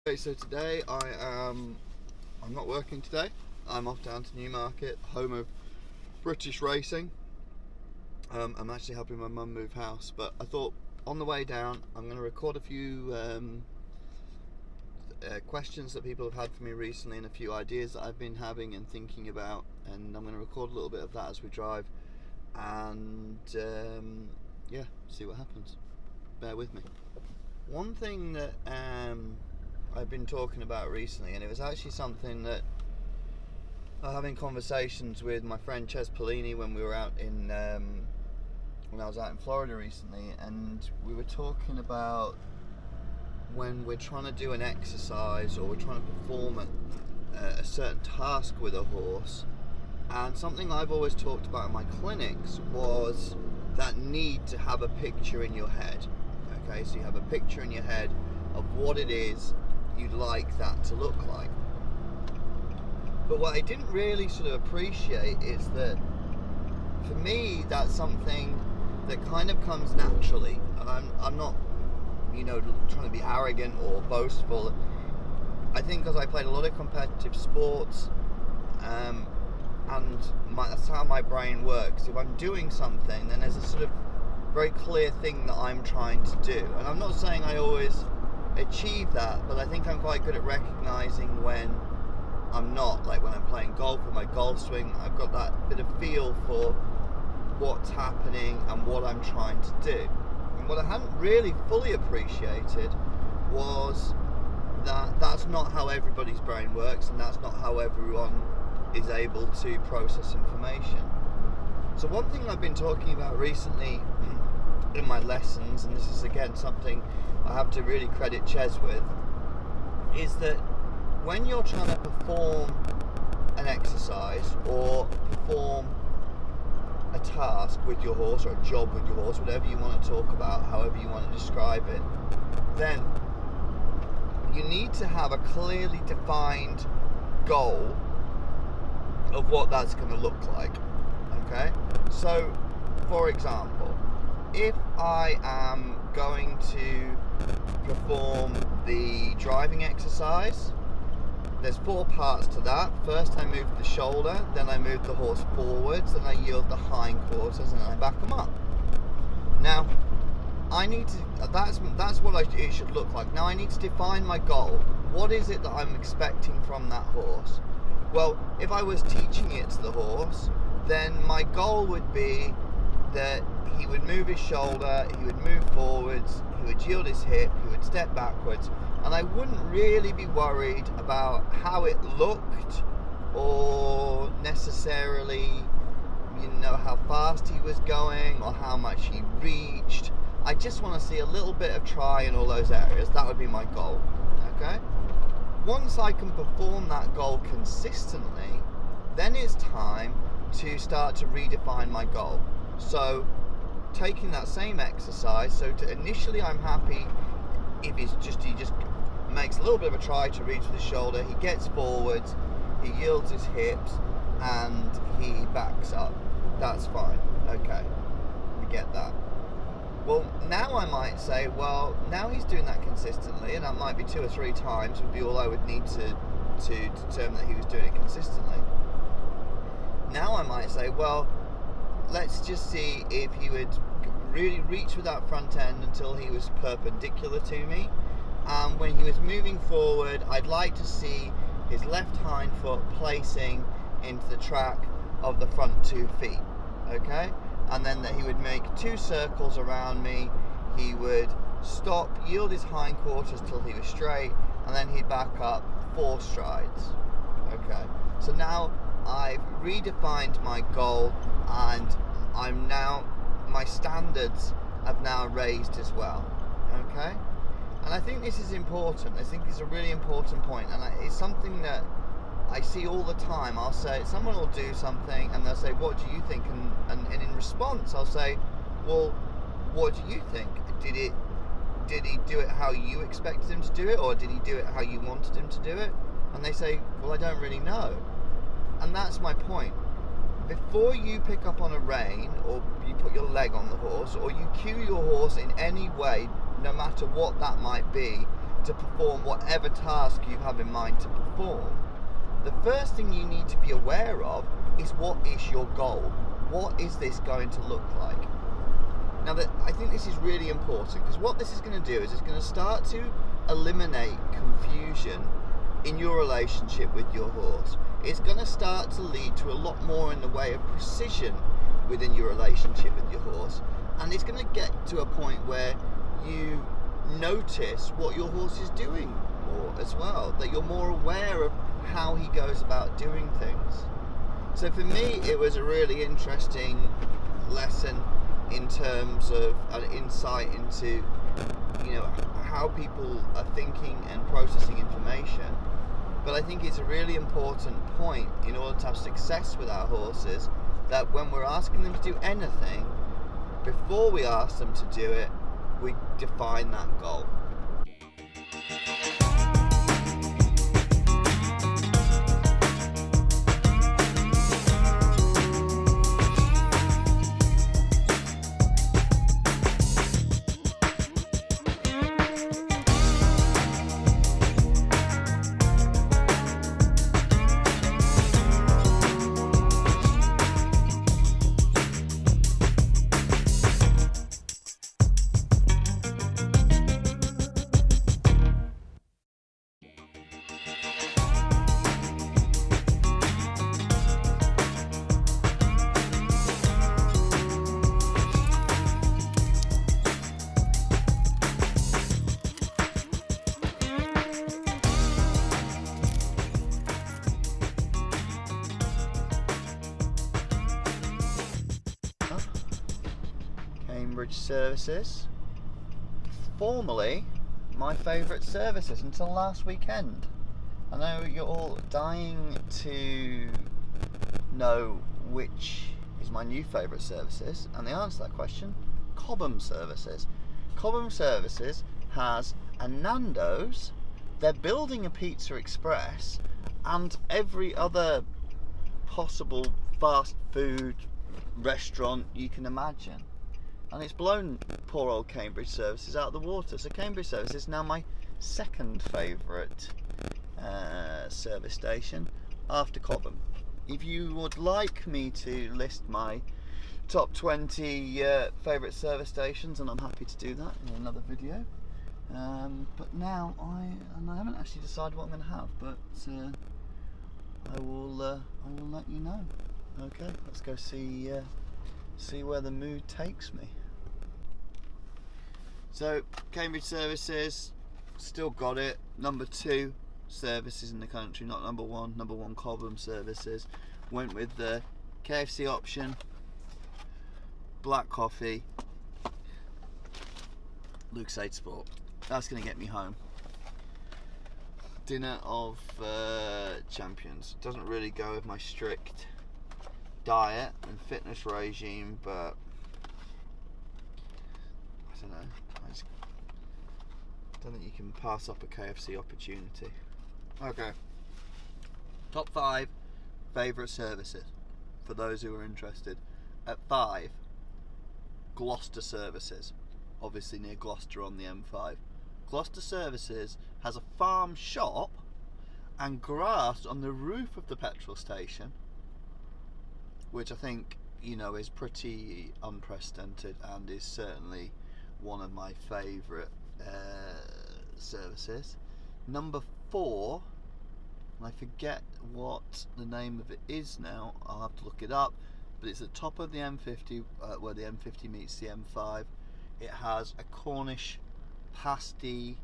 Okay, so today I'm not working today. I'm off down to Newmarket, home of British racing. I'm actually helping my mum move house, but I thought on the way down I'm going to record a few questions that people have had for me recently and a few ideas that I've been having and thinking about, and I'm going to record a little bit of that as we drive and yeah, see what happens. Bear with me. One thing that I've been talking about recently, and it was actually something that I'm having conversations with my friend Ches Polini when we were out in when I was out in Florida recently, and we were talking about when we're trying to do an exercise or we're trying to perform a certain task with a horse, and something I've always talked about in my clinics was that need to have a picture in your head. Okay, so you have a picture in your head of what it is you'd like that to look like. But what I didn't really sort of appreciate is that for me that's something that kind of comes naturally, and I'm not, you know, trying to be arrogant or boastful. I think because I played a lot of competitive sports, and that's how my brain works. If I'm doing something, then there's a sort of very clear thing that I'm trying to do, and I'm not saying I always achieve that, but I think I'm quite good at recognizing when I'm not. Like when I'm playing golf with my golf swing, I've got that bit of feel for what's happening and what I'm trying to do. And what I hadn't really fully appreciated was that that's not how everybody's brain works, and that's not how everyone is able to process information. So one thing I've been talking about recently in my lessons, and this is again something I have to really credit Ches with, is that when you're trying to perform an exercise or perform a task with your horse, or a job with your horse, whatever you want to talk about, however you want to describe it, then you need to have a clearly defined goal of what that's going to look like. Okay, so for example, if I am going to perform the driving exercise, there's 4 parts to that. First I move the shoulder, then I move the horse forwards, then I yield the hindquarters, and then I back them up. Now I need to, that's what it should look like. Now I need to define my goal. What is it that I'm expecting from that horse? Well, if I was teaching it to the horse, then my goal would be that he would move his shoulder, he would move forwards, he would yield his hip, he would step backwards, and I wouldn't really be worried about how it looked or necessarily, you know, how fast he was going or how much he reached. I just want to see a little bit of try in all those areas. That would be my goal. Okay? Once I can perform that goal consistently, then it's time to start to redefine my goal. So taking that same exercise, so initially I'm happy if he just makes a little bit of a try to reach with his shoulder, he gets forwards, he yields his hips, and he backs up. That's fine. Okay, we get that. Well, now I might say, well, now he's doing that consistently, and that might be 2 or 3 times would be all I would need to determine that he was doing it consistently. Now I might say, well, let's just see if he would really reach with that front end until he was perpendicular to me. And when he was moving forward, I'd like to see his left hind foot placing into the track of the front 2 feet. Okay? And then that he would make 2 circles around me, he would stop, yield his hindquarters till he was straight, and then he'd back up 4 strides. Okay, so now I've redefined my goal, and my standards have now raised as well. Okay, and I think this is important. I think it's a really important point, and it's something that I see all the time. I'll say, someone will do something and they'll say, what do you think? And in response I'll say, well, what do you think? Did he do it how you expected him to do it, or did he do it how you wanted him to do it? And they say, well, I don't really know. And that's my point. Before you pick up on a rein, or you put your leg on the horse, or you cue your horse in any way, no matter what that might be, to perform whatever task you have in mind to perform, the first thing you need to be aware of is what is your goal? What is this going to look like? Now, I think this is really important, because what this is going to do is it's going to start to eliminate confusion in your relationship with your horse. It's going to start to lead to a lot more in the way of precision within your relationship with your horse, and it's going to get to a point where you notice what your horse is doing more as well, that you're more aware of how he goes about doing things. So for me, it was a really interesting lesson in terms of an insight into, you know, how people are thinking and processing information. But I think it's a really important point in order to have success with our horses, that when we're asking them to do anything, before we ask them to do it, we define that goal. Cambridge services, formerly my favourite services until last weekend. I know you're all dying to know which is my new favourite services, and the answer to that question, Cobham services. Cobham services has a Nando's, they're building a Pizza Express, and every other possible fast food restaurant you can imagine. And it's blown poor old Cambridge services out of the water. So Cambridge services is now my second favourite service station after Cobham. If you would like me to list my top 20 favourite service stations, and I'm happy to do that in another video. But now I haven't actually decided what I'm going to have, but I will let you know. Okay, let's go see where the mood takes me. So Cambridge services, still got it. Number 2 services in the country, not number 1. Number 1 Cobham services. Went with the KFC option, black coffee, Lucozade Sport. That's going to get me home. Dinner of champions. Doesn't really go with my strict diet and fitness regime, but I don't know. I just don't think you can pass up a KFC opportunity. Okay. Top 5 favourite services for those who are interested. At 5, Gloucester services. Obviously near Gloucester on the M5. Gloucester services has a farm shop and grass on the roof of the petrol station, which I think, you know, is pretty unprecedented and is certainly one of my favourite services. Number 4, and I forget what the name of it is now, I'll have to look it up, but it's at the top of the M50, where the M50 meets the M5. It has a Cornish pasty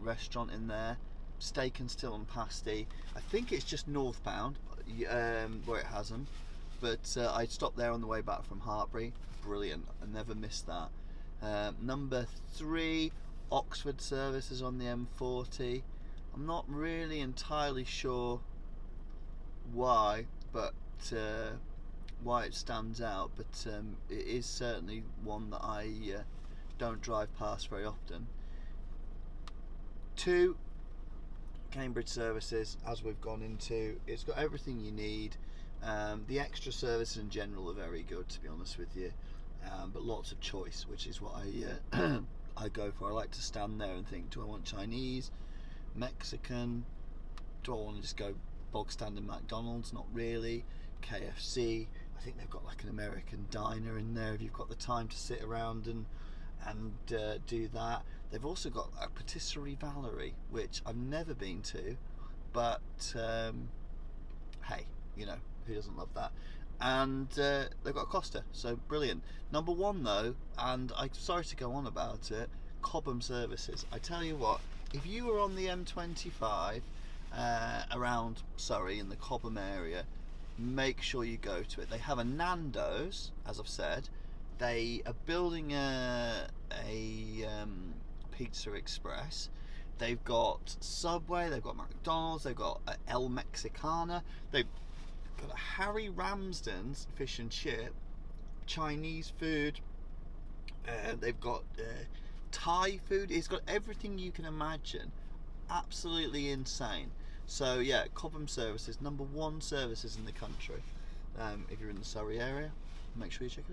restaurant in there, steak and still and pasty. I think it's just northbound where it has them, but I stopped there on the way back from Hartbury. Brilliant, I never missed that. Number 3, Oxford services on the M40. I'm not really entirely sure why, but why it stands out, but it is certainly one that I don't drive past very often. 2, Cambridge services, as we've gone into. It's got everything you need. The extra services in general are very good, to be honest with you, but lots of choice, which is what I I go for. I like to stand there and think, do I want Chinese, Mexican, do I want to just go bog standard McDonald's? Not really. KFC, I think they've got like an American diner in there if you've got the time to sit around and do that. They've also got a patisserie Valerie, which I've never been to, but hey, you know, who doesn't love that? And they've got a Costa, so brilliant. Number one though, and I'm sorry to go on about it, Cobham Services. I tell you what, if you were on the M25 around Surrey in the Cobham area, make sure you go to it. They have a Nando's, as I've said. They are building a Pizza Express. They've got Subway, they've got McDonald's, they've got El Mexicana, they've got a Harry Ramsden's fish and chip, Chinese food, they've got Thai food. It's got everything you can imagine. Absolutely insane. So yeah, Cobham Services, number one services in the country. If you're in the Surrey area, make sure you check it out.